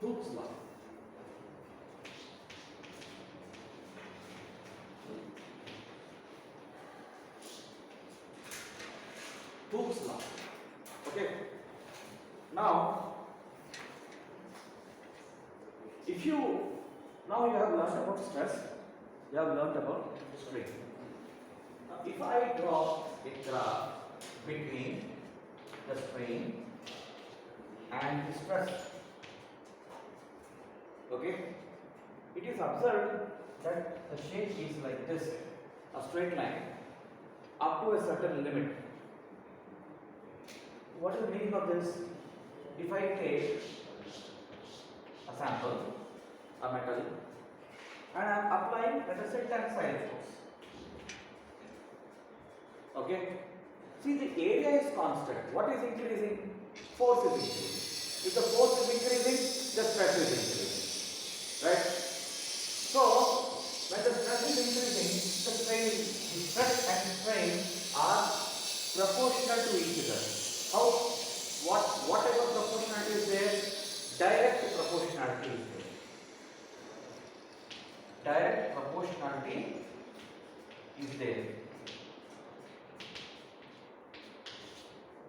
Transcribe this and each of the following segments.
Hooke's law. Hooke's law. Okay. Now, if you now you have learned about stress, you have learned about strain. Now, if I draw a graph between the strain and the stress, okay, it is observed that the shape is like this, a straight line up to a certain limit. What is the meaning of this? If I take a sample, a metal, and I am applying, let us say, tensile force. Okay? See, the area is constant. What is increasing? Force is increasing. If the force is increasing, the stress is increasing. Right? So, when the stress is increasing, the stress and strain are proportional to each other. How? Whatever proportionality is there, direct proportionality is there. Direct proportionality is there.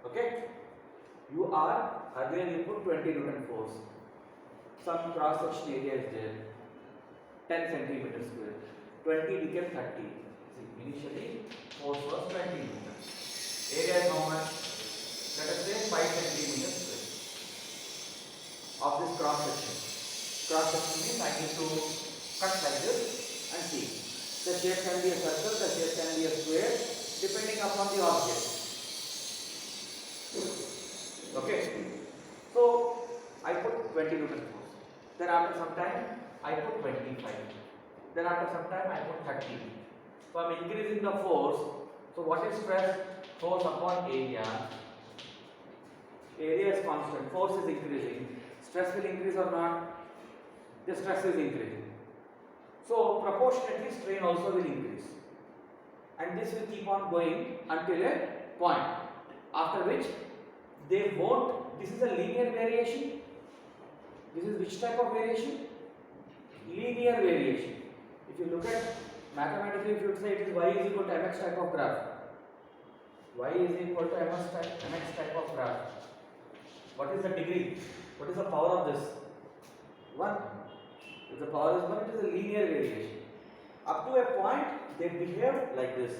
Okay? You are, again you put 20 Newton force. Some cross section area is there. 10 centimeters square. 20 became 30. See, initially force was 20 Newton. Area is how much? Let us say 5 centimeters square of this cross section. Cross section means I need to cut like this and see. The shape can be a circle, the shape can be a square, depending upon the object. Okay. So I put 20 Newton force. Then after some time I put 25. Then after some time I put 30. So I am increasing the force. So what is stress? Force upon area. Area is constant. Force is increasing. Stress will increase or not? The stress is increasing. So proportionately strain also will increase. And this will keep on going until a point. After which they won't. This is a linear variation. This is which type of variation? Linear variation. If you look at mathematically, if you say it is y is equal to mx type of graph, y is equal to mx type of graph. What is the degree? What is the power of this? 1. If the power is 1, it is a linear variation. Up to a point, they behave like this.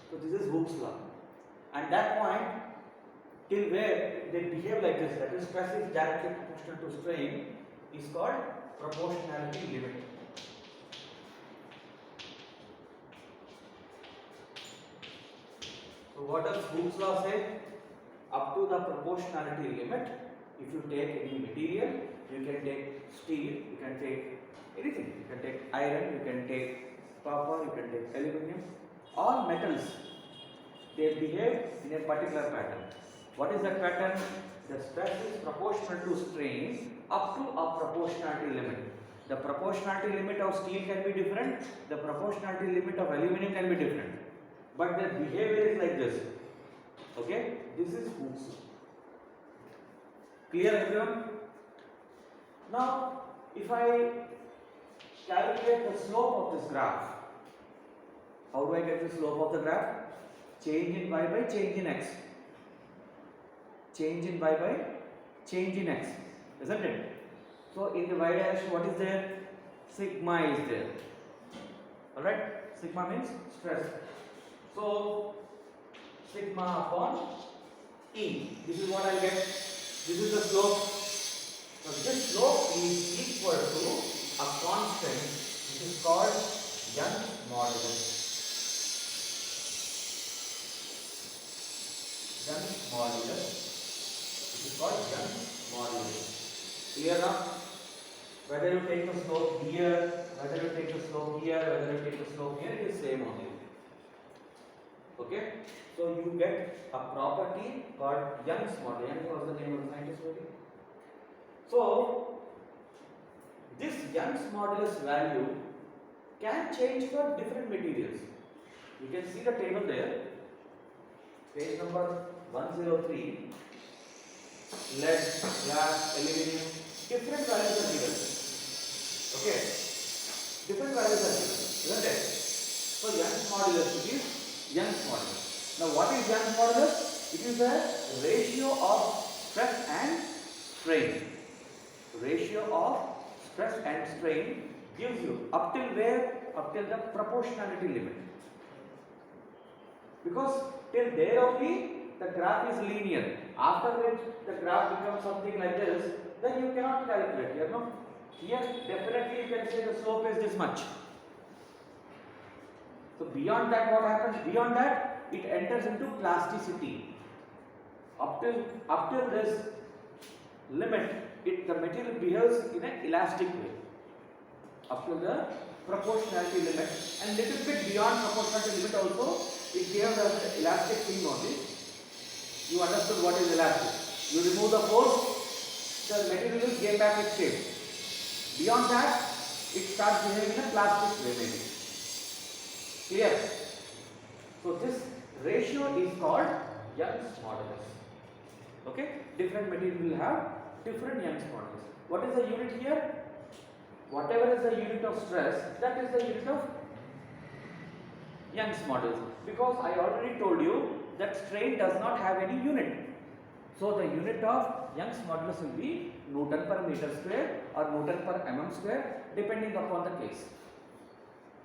So this is Hooke's law. And that point, till where they behave like this, that is stress is directly proportional to strain, is called proportionality limit. So what does Hooke's law say? Up to the proportionality limit, if you take any material, you can take steel, you can take anything, you can take iron, you can take copper, you can take aluminum, all metals, they behave in a particular pattern. What is that pattern? The stress is proportional to strain up to a proportionality limit. The proportionality limit of steel can be different, the proportionality limit of aluminum can be different. But the behavior is like this. Okay? This is Hooke's law. Clear everyone? Now, if I calculate the slope of this graph, how do I get the slope of the graph? Change in y by change in x. Change in y by change in x, isn't it? So in the y direction, what is there? Sigma is there. Alright? Sigma means stress. So sigma upon E. This is what I get. This is the slope. So this slope is equal to a constant which is called Young's modulus. Young's modulus. It is called Young's modulus. Clear now? Whether you take the slope here, whether you take the slope here, whether you take the slope here, it is same only. Okay? So you get a property called Young's modulus. Young was the name of the scientist. So this Young's modulus value can change for different materials. You can see the table there. Page number 103. Lead, glass, aluminum, different values are given. Okay, different values are given, isn't it? So Young's modulus, it is Young's modulus. Now what is Young's modulus? It is the ratio of stress and strain. Ratio of stress and strain gives you up till where? Up till the proportionality limit. Because till there only the graph is linear. After which the graph becomes something like this, then you cannot calculate here, no? Here definitely you can say the slope is this much. So beyond that what happens? Beyond that it enters into plasticity. Up till this limit, the material behaves in an elastic way. Up to the proportionality limit, and little bit beyond proportionality limit also, it behaves as an elastic thing only. You understood what is elastic? You remove the force, the material will gain back its shape. Beyond that, it starts behaving in a plastic way maybe. Clear? So this ratio is called Young's modulus. Okay? Different material will have different Young's modulus. What is the unit here? Whatever is the unit of stress, that is the unit of Young's modulus. Because I already told you that strain does not have any unit. So the unit of Young's modulus will be Newton per meter square or Newton per mm square, depending upon the case.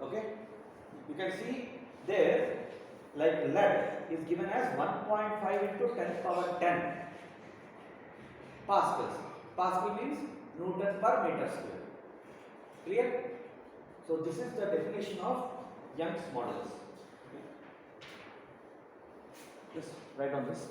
Okay? You can see there, like lead is given as 1.5 into 10 power 10 pascals. Pascal means Newton per meter square. Clear? So this is the definition of Young's modulus. Just write on this.